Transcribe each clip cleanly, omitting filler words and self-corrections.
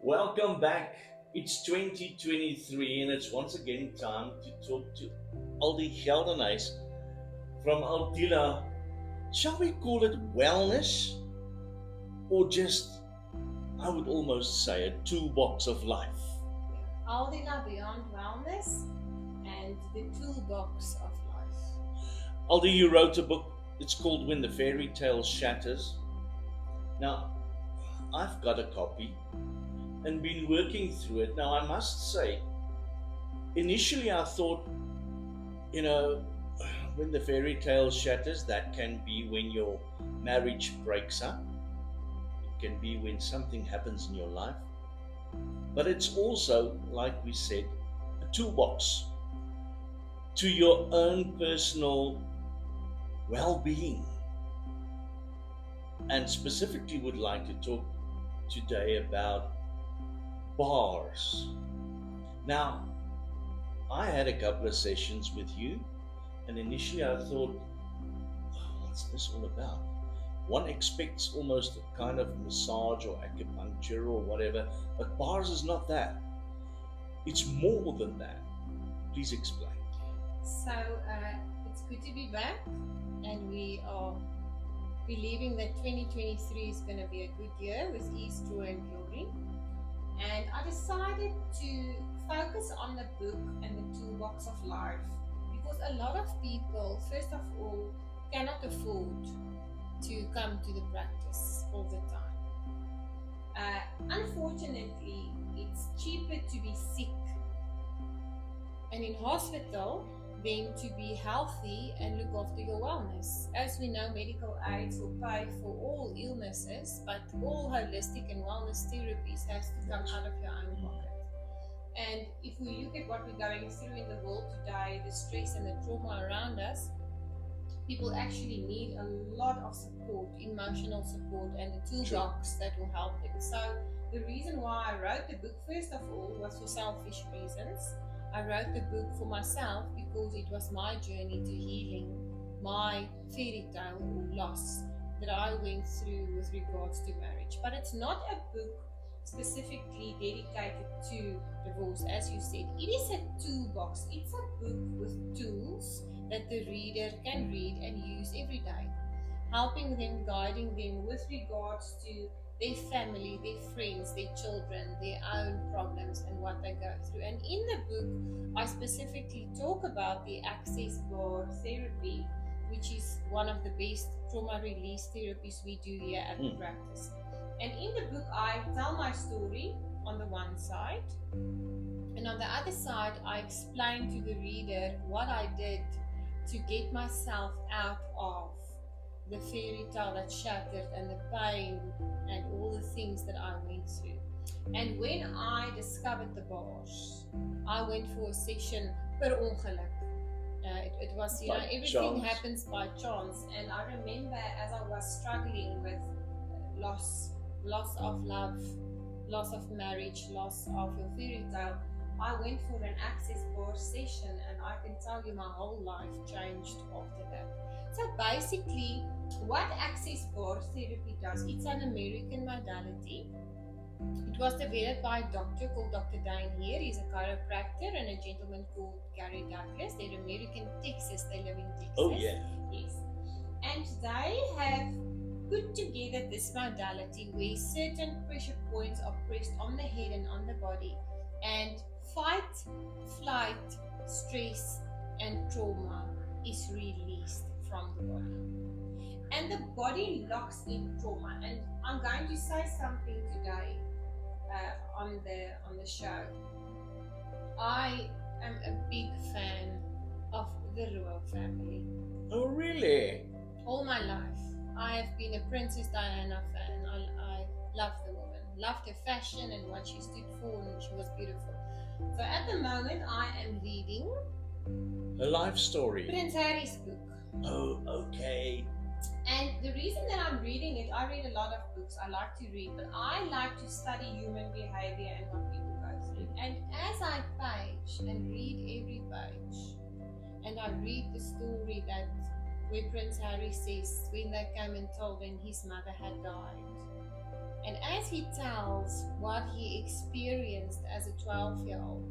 Welcome back. It's 2023 and it's once again time to talk to Aldi Geldenhuis from Aldila. Shall we call it wellness or just, I would almost say, a toolbox of life? Aldina Beyond Wellness and the Toolbox of Life. Aldi, you wrote a book. It's called When the Fairy Tale Shatters. Now, I've got a copy and been working through it. Now, I must say, initially I thought, you know, when the fairy tale shatters, that can be when your marriage breaks up, it can be when something happens in your life, but it's also, like we said, a toolbox to your own personal well being. And specifically, would like to talk today about bars. Now, I had a couple of sessions with you, and initially I thought, what's this all about? One expects almost a kind of massage or acupuncture or whatever, but bars is not that. It's more than that. Please explain. It's good to be back, and we are believing that 2023 is going to be a good year with ease, joy, and glory. And I decided to focus on the book and the toolbox of life because a lot of people, first of all, cannot afford to come to the practice all the time. Unfortunately, it's cheaper to be sick and in hospital than to be healthy and look after your wellness. As we know, medical aids will pay for all illnesses, but all holistic and wellness therapies has to come out of your own pocket. And if we look at what we're going through in the world today, the stress and the trauma around us, people actually need a lot of support, emotional support, and the toolbox that will help them. So the reason why I wrote the book, first of all, was for selfish reasons. I wrote the book for myself because it was my journey to healing, my fairy tale or loss that I went through with regards to marriage. But it's not a book specifically dedicated to divorce, as you said. It is a toolbox. It's a book with tools that the reader can read and use every day, helping them, guiding them with regards to their family, their friends, their children, their own problems and what they go through. And in the book, I specifically talk about the access bar therapy, which is one of the best trauma release therapies we do here at the practice. And in the book, I tell my story on the one side, and on the other side, I explain to the reader what I did to get myself out of the fairy tale that shattered and the pain and all the things that I went through. And when I discovered the bars, I went for a session per ongeluk. It was, everything happens by chance. And I remember as I was struggling with loss of love, loss of marriage, loss of your fairy tale, I went for an access bar session, and I can tell you my whole life changed after that. So basically, what access bar therapy does, it's an American modality. It was developed by a doctor called Dr. Dane here. He's a chiropractor, and a gentleman called Gary Douglas. They're American Texas. They live in Texas. Oh, yeah. Yes. And they have put together this modality where certain pressure points are pressed on the head and on the body, and fight, flight, stress, and trauma is released from the body. And the body locks in trauma. And I'm going to say something today on the show. I am a big fan of the royal family. Oh, really? All my life, I have been a Princess Diana fan. I love the woman, loved her fashion and what she stood for, and she was beautiful. So at the moment, I am reading A life story. Prince Harry's book. Oh, okay. And the reason that I'm reading it, I read a lot of books. I like to read, but I like to study human behavior and what people go through. And as I page and read every page, and I read the story that where Prince Harry says when they came and told him his mother had died, And as he tells what he experienced as a 12-year-old,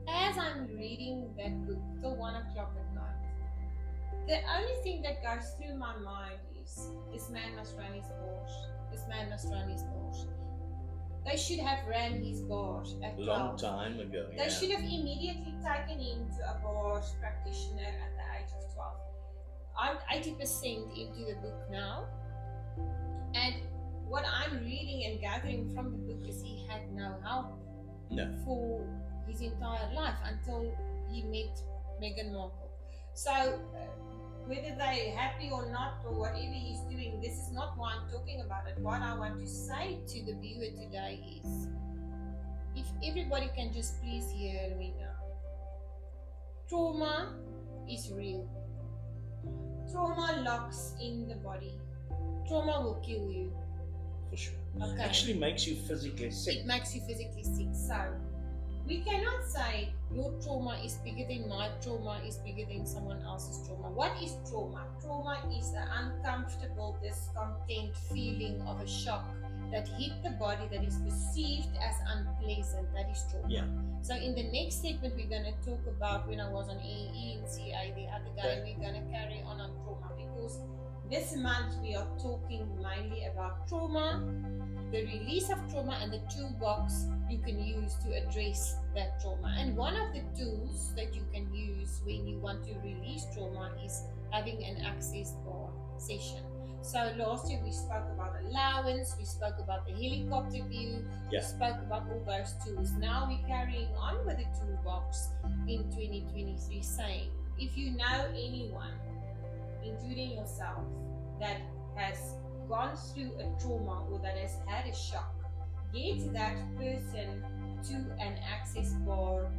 as I'm reading that book till 1 o'clock at night, the only thing that goes through my mind is this man must run his bars. This man must run his bars. They should have ran his bars at 12. Long time ago. They should have immediately taken him to a bars practitioner at the age of 12. I'm 80% into the book now, and what I'm reading and gathering from the book is he had no help for his entire life until he met Meghan Markle. So whether they're happy or not or whatever he's doing, this is not why I'm talking about it. What I want to say to the viewer today is, if everybody can just please hear me now. Trauma is real. Trauma locks in the body. Trauma will kill you. For sure. Okay. Actually makes you physically sick. It makes you physically sick. So we cannot say your trauma is bigger than my trauma is bigger than someone else's trauma. What is trauma? Trauma is the uncomfortable, discontent feeling of a shock that hit the body that is perceived as unpleasant. That is trauma. Yeah. So in the next segment, we're going to talk about when I was on ENCA the other day, we're going to carry on trauma, because this month we are talking mainly about trauma, the release of trauma, and the toolbox you can use to address that trauma. And one of the tools that you can use when you want to release trauma is having an access bar session. So last year we spoke about allowance, we spoke about the helicopter view, we spoke about all those tools. Now we're carrying on with the toolbox in 2023, saying, if you know anyone, including yourself, that has gone through a trauma or that has had a shock, get that person to an access bar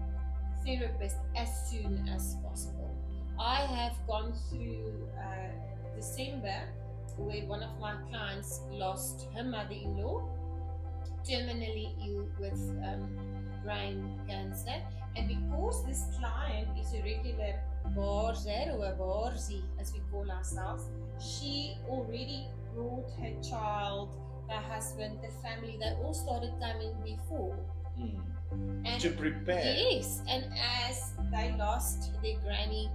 therapist as soon as possible. I have gone through December, where one of my clients lost her mother-in-law, terminally ill with brain cancer, and because this client is a regular barzer or a barzi, as we call ourselves, she already brought her child, her husband, the family. They all started coming before. And to prepare. Yes, and as they lost their granny,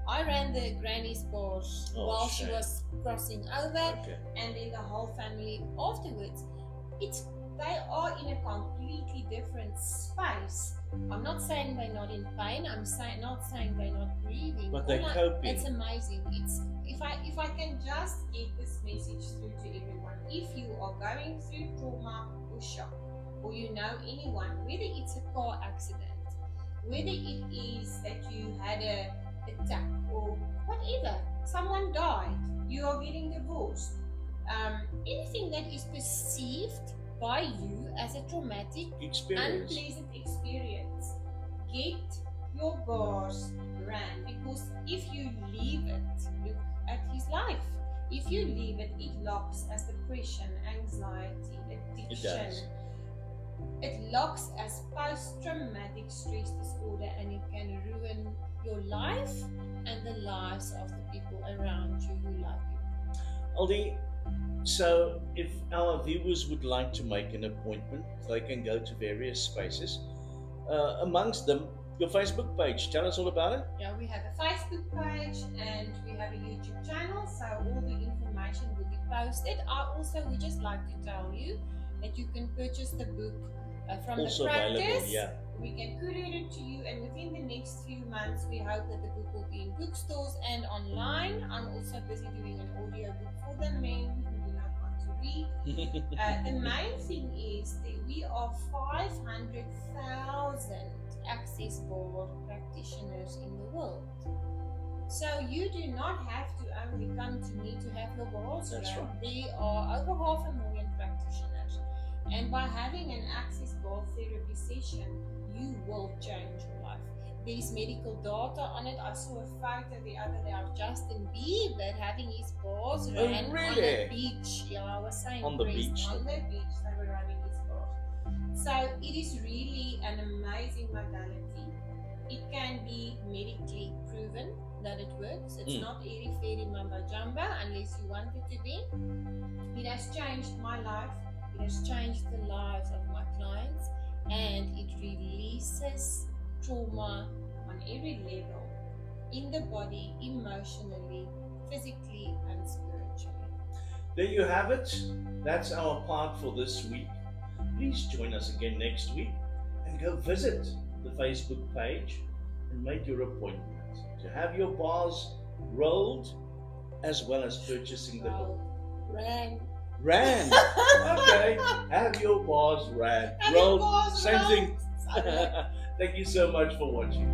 I ran the granny's bars while she was crossing over, and then the whole family afterwards. They are in a completely different space. I'm not saying they're not in pain. I'm not saying they're not grieving. But they're coping. It's amazing. If I can just get this message through to everyone. If you are going through trauma or shock, or you know anyone, whether it's a car accident, whether it is that you had a attack or whatever, someone died, you are getting divorced, anything that is perceived by you as a traumatic, unpleasant experience, get your bars ran, because if you leave it, look at his life. If you leave it, it locks as depression, anxiety, addiction. It locks as post-traumatic stress disorder, and it can ruin your life and the lives of the people around you who love you. Aldi, so if our viewers would like to make an appointment, they can go to various spaces. Amongst them, your Facebook page. Tell us all about it. Yeah, we have a Facebook page and we have a YouTube channel, so all the information will be posted. I also would just like to tell you that you can purchase the book from also the practice. Available, yeah. We can courier it to you, and within the next few months we hope that the book will be in bookstores and online. I'm also busy doing an audio book for the men who do not want to read. The main thing is that we are 500,000 access bar practitioners in the world. So you do not have to only come to me to have your bars That's around. right. There are over 500,000 practitioners. And by having an access bar therapy session, you will change your life. There's medical data on it. I saw a photo the other day of Justin Bieber having his bars ran on the beach. Yeah, I was saying on the beach. On the beach, they were running his bars. So it is really an amazing modality. It can be medically proven that it works. It's not airy-fairy mumbo-jumbo unless you want it to be. It has changed my life. It has changed the lives of my clients, and it releases trauma on every level, in the body, emotionally, physically, and spiritually. There you have it. That's our part for this week. Please join us again next week and go visit the Facebook page and make your appointment to have your bars rolled as well as purchasing the book. Ran. Ran. Okay. Have your bars ran. Have your Rolled. bars Same rolled. thing. Sorry. Thank you so much for watching.